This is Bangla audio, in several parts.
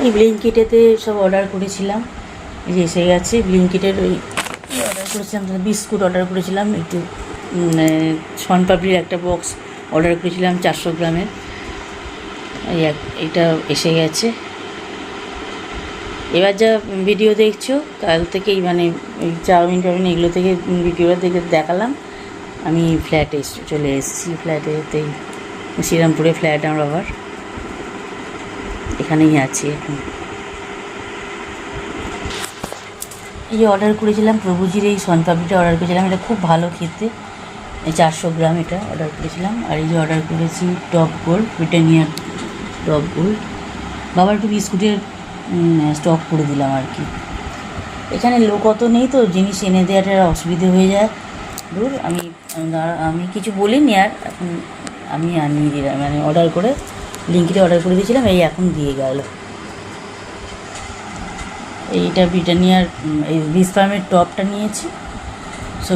এই ব্লিঙ্কিটেতে সব অর্ডার করেছিলাম, এই যে এসে গেছে। ব্লিঙ্কিটের ওই অর্ডার করেছিলাম, বিস্কুট অর্ডার করেছিলাম, একটু শনপাপড়ির একটা বক্স অর্ডার করেছিলাম 400 গ্রামের। এইটা এসে গেছে। এবার যা ভিডিও দেখছো কাল থেকেই, মানে এই চাউমিন এগুলো থেকে ভিডিও দেখে দেখালাম। আমি ফ্ল্যাটে চলে এসেছি, ফ্ল্যাটেতেই শ্রীরামপুরে ফ্ল্যাট আমার বাবার, এখানেই আছি এখন। এই যে অর্ডার করেছিলাম প্রভুজির এই শনপাপড়িটা অর্ডার করেছিলাম, এটা খুব ভালো খেতে, 400 গ্রাম এটা অর্ডার করেছিলাম। আর এই যে অর্ডার করেছি টপ গোল্ড, ব্রিটানিয়ার টপ গোল্ড। বাবার একটু বিস্কুটের স্টক করে দিলাম আর কি। এখানে লোক অত নেই তো, জিনিস এনে দেওয়াটা অসুবিধে হয়ে যায়। দূর আমি কিছু বলিনি, আর এখন আমি আনিয়ে দিলাম, মানে অর্ডার করে লিঙ্কিতে অর্ডার করে দিয়েছিলাম, এই এখন দিয়ে গেল। এইটা ব্রিটানিয়ার এই বিস্পামের টপটা নিয়েছি,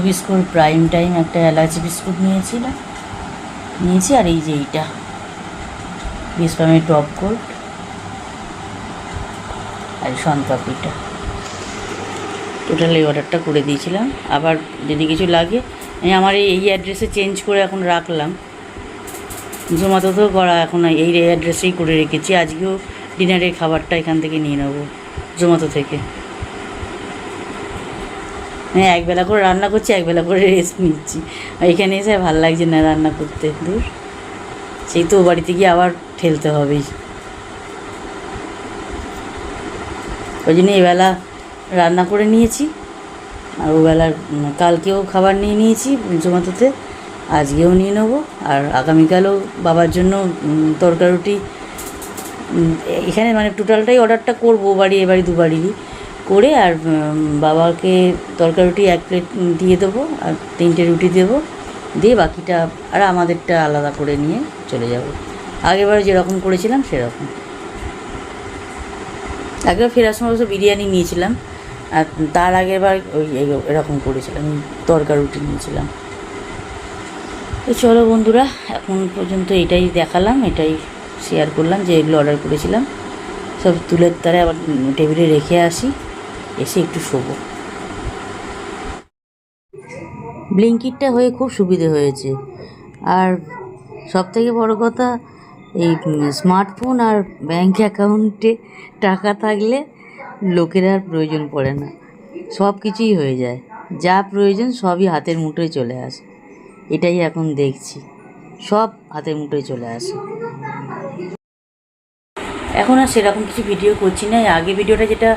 বিস্কুট প্রাইম টাইম একটা এলাচি বিস্কুট নিয়েছি। আর এই যে এইটা বিস্পামের টপ গোল্ড আর শনপাপড়িটা, টোটাল এই অর্ডারটা করে দিয়েছিলাম। আবার যদি কিছু লাগে আমি আমার এই অ্যাড্রেসে চেঞ্জ করে এখন রাখলাম। জোম্যাটোতেও করা এখন এই অ্যাড্রেসেই করে রেখেছি। আজকেও ডিনারের খাবারটা এখান থেকে নিয়ে নেবো, জোম্যাটো থেকে। হ্যাঁ, একবেলা করে রান্না করছি, একবেলা করে রেস্ট নিচ্ছি। এখানে এসে ভালো লাগছে না রান্না করতে, দূর সেই তো বাড়িতে গিয়ে আবার ঠেলতে হবেই। ওই জন্য এবেলা রান্না করে নিয়েছি, আর ওবেলার কালকেও খাবার নিয়ে নিয়েছি জোম্যাটোতে, আজকেও নিয়ে নেবো। আর আগামীকালও বাবার জন্য তরকারি রুটি এখানে, মানে টোটালটাই অর্ডারটা করবো এবারে দুবারই করে। আর বাবাকে তরকারি রুটি 1 প্লেট দিয়ে দেবো, আর 3টে রুটি দেবো, দিয়ে বাকিটা আর আমাদেরটা আলাদা করে নিয়ে চলে যাব। আগেরবার যেরকম করেছিলাম সেরকম। আগেবার ফেরার সময় অবশ্য বিরিয়ানি নিয়েছিলাম, আর তার আগেরবার ওই এরকম করেছিলাম, তরকারি রুটি নিয়েছিলাম। তো চলো বন্ধুরা, এখন পর্যন্ত এটাই দেখালাম, এটাই শেয়ার করলাম যে এগুলো অর্ডার করেছিলাম। সব তুলের তারে আবার টেবিলে রেখে আসি, এসে একটু শোবো। ব্লিঙ্কিটটা হয়ে খুব সুবিধে হয়েছে। আর সবথেকে বড় কথা, এই স্মার্টফোন আর ব্যাঙ্ক অ্যাকাউন্টে টাকা থাকলে লোকের আর প্রয়োজন পড়ে না, সব কিছুই হয়ে যায়। যা প্রয়োজন সবই হাতের মুঠোয় চলে আসে। এটাই এখন দেখছি, সব হাতের মুঠোয় চলে আসে। এখন আর সেরকম কিছু ভিডিও করছি না। আগে ভিডিওটা যেটা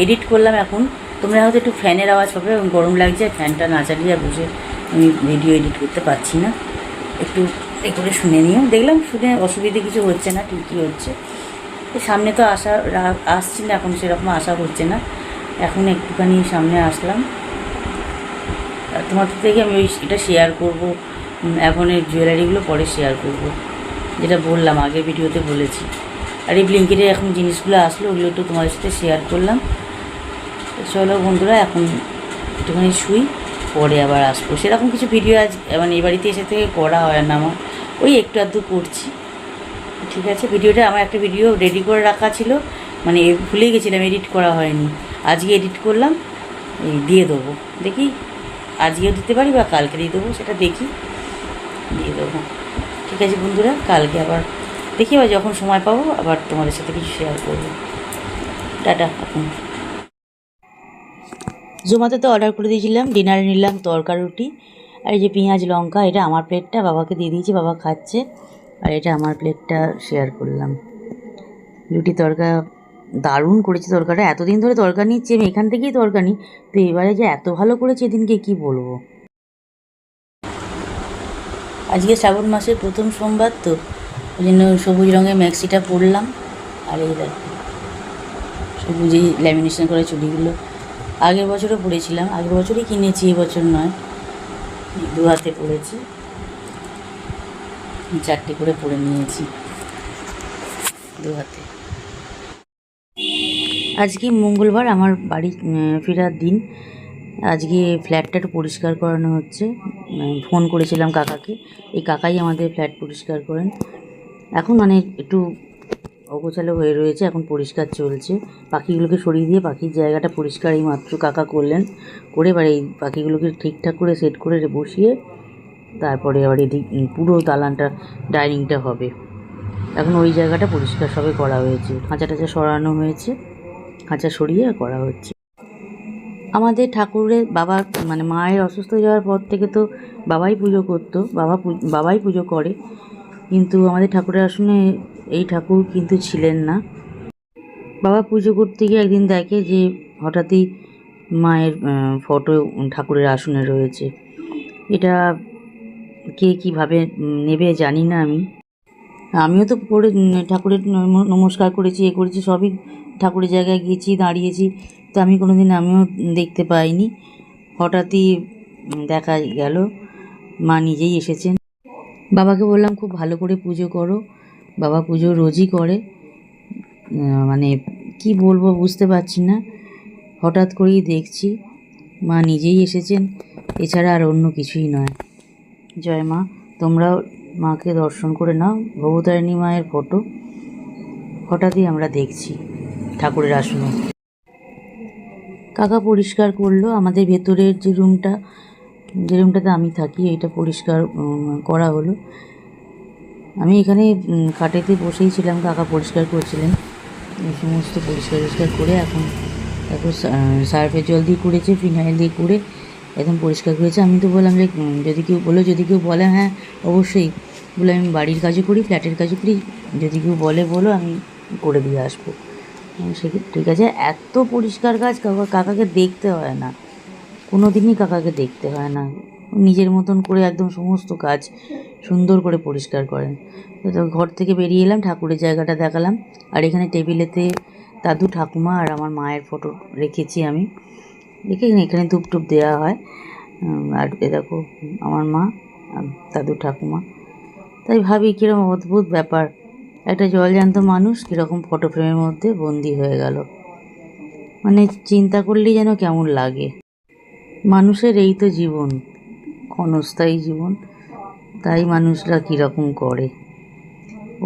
এডিট করলাম, এখন তোমরা হয়তো একটু ফ্যানের আওয়াজ পাবে, গরম লাগছে, ফ্যানটা না চালিয়ে বসে আমি ভিডিও এডিট করতে পারছি না। একটু এ করে শুনে নিও, দেখলাম শুনে অসুবিধে কিছু হচ্ছে না, ঠিকই হচ্ছে। সামনে তো আসছি না, এখন সেরকম আশা হচ্ছে না। এখন একটুখানি সামনে আসলাম, তোমার থেকে আমি এটা শেয়ার করব। এখন এই জুয়েলারিগুলো পরে শেয়ার করব, যেটা বললাম আগের ভিডিওতে বলেছি। আর এই ব্লিঙ্কিটে এখন জিনিসগুলো আসলো, ওগুলো একটু তোমাদের সাথে শেয়ার করলাম। চলো বন্ধুরা, এখন একটুখানি শুই, পরে আবার আসবো। সেরকম কিছু ভিডিও আজ মানে এই বাড়িতে এসে থেকে করা হয় না আমার, ওই একটু আধটু করছি। ঠিক আছে, ভিডিওটা আমার একটা ভিডিও রেডি করে রাখা ছিল, মানে ভুলে গেছিলাম, এডিট করা হয়নি। আজকে এডিট করলাম, দিয়ে দেবো। দেখি আজকেও দিতে পারি বা কালকে দিয়ে দেবো, সেটা দেখি, দিয়ে দেবো। ঠিক আছে বন্ধুরা, কালকে আবার দেখি, আবার যখন সময় পাবো আবার তোমাদের সাথে কিছু শেয়ার করবো। টাটা। এখন জোম্যাটোতে অর্ডার করে দিয়েছিলাম, ডিনারে নিলাম তরকারি রুটি আর এই যে পেঁয়াজ লঙ্কা। এটা আমার প্লেটটা বাবাকে দিয়ে দিয়েছি, বাবা খাচ্ছে। আর এটা আমার প্লেটটা শেয়ার করলাম। রুটি তরকা দারুণ করেছি তরকাটা। এতদিন ধরে তরকা নিচ্ছি আমি, এখান থেকেই তরকা নিই, তো এবারে যে এত ভালো করেছি এদিনকে কী বলবো। আজকে শ্রাবণ মাসের প্রথম সোমবার, তো ওই জন্য সবুজ রঙের ম্যাক্সিটা পরলাম। আর এই দেখো সবুজই ল্যামিনেশন করা চুড়িগুলো আগের বছরও পরেছিলাম, আগের বছরই কিনেছি, এবছর নয়। 2 হাতে পরেছি, 4টে করে পরে নিয়েছি 2 হাতে। আজকে মঙ্গলবার, আমার বাড়ি ফেরার দিন। আজকে ফ্ল্যাটটা একটু পরিষ্কার করানো হচ্ছে। ফোন করেছিলাম কাকাকে, এই কাকাই আমাদের ফ্ল্যাট পরিষ্কার করেন। এখন মানে একটু অগোছালো হয়ে রয়েছে, এখন পরিষ্কার চলছে। পাখিগুলোকে সরিয়ে দিয়ে পাখির জায়গাটা পরিষ্কার এই মাত্র কাকা করলেন, করে এবার এই পাখিগুলোকে ঠিকঠাক করে সেট করে বসিয়ে তারপরে আবার এদিক পুরো দালানটা ডাইনিংটা হবে। এখন ওই জায়গাটা পরিষ্কার সবে করা হয়েছে, খাঁচা টাচা সরানো হয়েছে, খাঁচা সরিয়ে করা হচ্ছে। আমাদের ঠাকুরের বাবা মানে মায়ের অসুস্থ হয়ে যাওয়ার পর থেকে তো বাবাই পুজো করতো, বাবাই পুজো করে, কিন্তু আমাদের ঠাকুরের আসনে এই ঠাকুর কিন্তু ছিলেন না। বাবা পুজো করতে গিয়ে একদিন দেখে যে হঠাৎই মায়ের ফটো ঠাকুরের আসনে রয়েছে। এটা কে কীভাবে নেবে জানি না। আমিও তো করে ঠাকুরের নমস্কার করেছি, এ করেছি, সবই ঠাকুরের জায়গায় গিয়েছি, দাঁড়িয়েছি, তো আমি কোনো দিন আমিও দেখতে পাইনি। হঠাৎই দেখা গেল মা নিজেই এসেছেন। বাবাকে বললাম খুব ভালো করে পুজো করো, বাবা পুজো রোজই করে, মানে কি বলবো বুঝতে পারছি না। হঠাৎ করেই দেখছি মা নিজেই এসেছেন, এছাড়া আর অন্য কিছুই নয়। জয় মা, তোমরাও মাকে দর্শন করে নাও। ভবতারিণী মায়ের ফটো হঠাৎই আমরা দেখছি ঠাকুরের আসনে। কাকা পরিষ্কার করলো আমাদের ভেতরের যে রুমটাতে আমি থাকি, এইটা পরিষ্কার করা হলো। আমি এখানে খাটেতে বসেই ছিলাম, কাকা পরিষ্কার করছিলেন। সমস্ত পরিষ্কার করে এখন সার্ফের জল দিয়ে করেছে, ফিনাইল দিয়ে করে একদম পরিষ্কার করেছে। আমি তো বললাম যে যদি কেউ বলে হ্যাঁ অবশ্যই, বলে আমি বাড়ির কাজও করি, ফ্ল্যাটের কাজও করি, যদি কেউ বলো আমি করে দিয়ে আসবো। সে ঠিক আছে। এত পরিষ্কার কাজ কাকাকে দেখতে হয় না, কোনো দিনই কাকাকে দেখতে হয় না, নিজের মতন করে একদম সমস্ত কাজ সুন্দর করে পরিষ্কার করেন। তো ঘর থেকে বেরিয়ে এলাম, ঠাকুরের জায়গাটা দেখালাম, আর এখানে টেবিলেতে দাদু ঠাকুমা আর আমার মায়ের ফটো রেখেছি আমি, রেখে এখানে ধূপ টুপ দেওয়া হয়। আর এ দেখো আমার মা দাদু ঠাকুমা। তাই ভাবি কীরকম অদ্ভুত ব্যাপার, একটা জলজ্যান্ত মানুষ কীরকম ফটো ফ্রেমের মধ্যে বন্দি হয়ে গেল, মানে চিন্তা করলেই যেন কেমন লাগে। মানুষের এই তো জীবন, ক্ষণস্থায়ী জীবন, তাই মানুষরা কীরকম করে,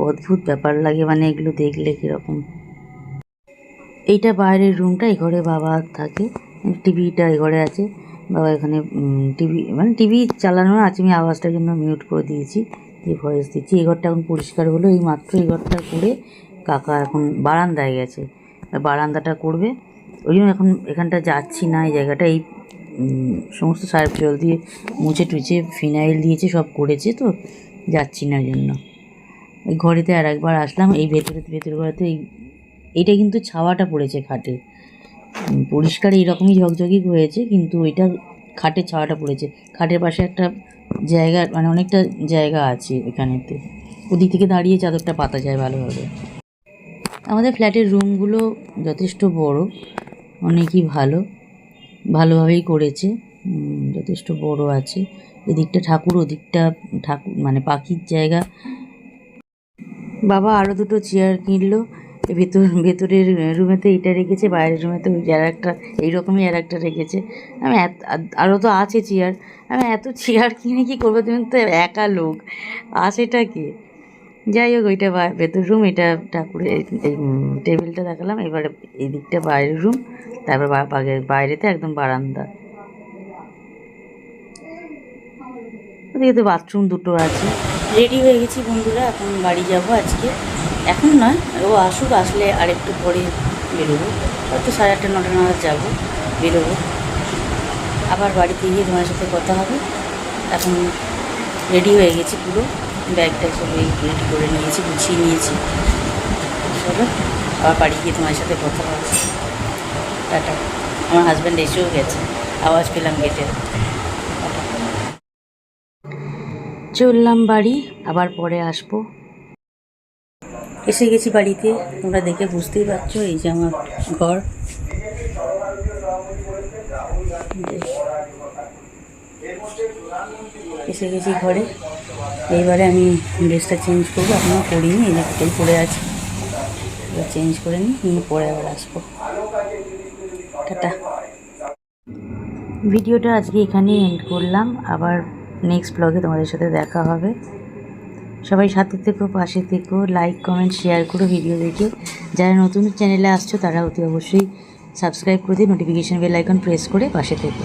অদ্ভুত ব্যাপার লাগে, মানে এগুলো দেখলে কীরকম। এইটা বাইরের রুমটা, এই ঘরে বাবা থাকে, টিভিটা এই ঘরে আছে, বাবা এখানে টিভি চালানো আছে, আমি আওয়াজটার জন্য মিউট করে দিয়েছি, এই ভয়েস দিচ্ছি। এই ঘরটা এখন পরিষ্কার হলো এই মাত্র, এই ঘরটা করে কাকা এখন বারান্দায় গেছে, বারান্দাটা করবে, ওই জন্য এখন এখানটা যাচ্ছি না। এই জায়গাটা এই সমস্ত সার্ফ জল দিয়ে মুছে টুছে ফিনাইল দিয়েছে, সব করেছে, তো যাচ্ছি না জন্য। এই ঘরেতে আর একবার আসলাম, এই ভেতর ঘরেতে এইটা কিন্তু ছাওয়াটা পড়েছে খাটে, পরিষ্কার এইরকমই ঝকঝকি হয়েছে, কিন্তু ওইটা খাটের ছাওয়াটা পড়েছে। খাটের পাশে একটা জায়গা, মানে অনেকটা জায়গা আছে এখানেতে, ওদিক থেকে দাঁড়িয়ে চাদরটা পাতা যায় ভালোভাবে। আমাদের ফ্ল্যাটের রুমগুলো যথেষ্ট বড়, অনেকই ভালোভাবেই করেছে, যথেষ্ট বড় আছে। এদিকটা ঠাকুর, ওদিকটা ঠাকুর, মানে পাখির জায়গা। বাবা আরও দুটো চেয়ার কিনলো, ভেতরের রুমেতে এইটা রেখেছে, বাইরের রুমেতে ওই এইরকমই আর একটা রেখেছে। আমি আরও তো আছে চেয়ার, আমি এত চেয়ার কিনে কী করবো, তুমি তো একা লোক, আছেটা কি। যাই হোক, ওইটা ভেতর রুম, এটা ঠাকুরের এই টেবিলটা দেখালাম। এবারে এই দিকটা বাইরের রুম, তারপর বাইরেতে একদম বারান্দা। ওদিকে তো বাথরুম দুটো আছে। রেডি হয়ে গেছি বন্ধুরা, এখন বাড়ি যাব আজকে, এখন নয়, ও আসলে আর একটু পরে বেরোবো, হয়তো 8:30 9টা নাগাদ যাবো, বেরোবো। আবার বাড়িতে গিয়ে তোমার সাথে কথা হবে। এখন রেডি হয়ে গেছি পুরো, ব্যাগটা সবাই রেডি করে নিয়েছি, গুছিয়ে নিয়েছি, চলো আবার বাড়ি গিয়ে তোমার সাথে কথা হবে। টাটা। আমার হাজব্যান্ড এসেও গেছে, আওয়াজ পেলাম গেটের। চললাম বাড়ি, আবার পরে আসবো। এসে গেছি বাড়িতে, তোমরা দেখে বুঝতেই পারছো, এই যে আমার ঘর। এসে গেছি ঘরে, এইবারে আমি ড্রেসটা চেঞ্জ করবো, এখনও করিনি, এই যে হোটেল পরে আছি, এবার চেঞ্জ করে নিয়ে পরে আবার আসবো। টাটা। ভিডিওটা আজকে এখানেই এন্ড করলাম, আবার নেক্সট ব্লগে তোমাদের সাথে দেখা হবে। সবাই সাথে থেকো, পাশে থেকো, লাইক কমেন্ট শেয়ার করো ভিডিও দেখে। যারা নতুন চ্যানেলে আসছো তারা অতি অবশ্যই সাবস্ক্রাইব করে দিয়ে নোটিফিকেশান বেল আইকন প্রেস করে পাশে থেকো।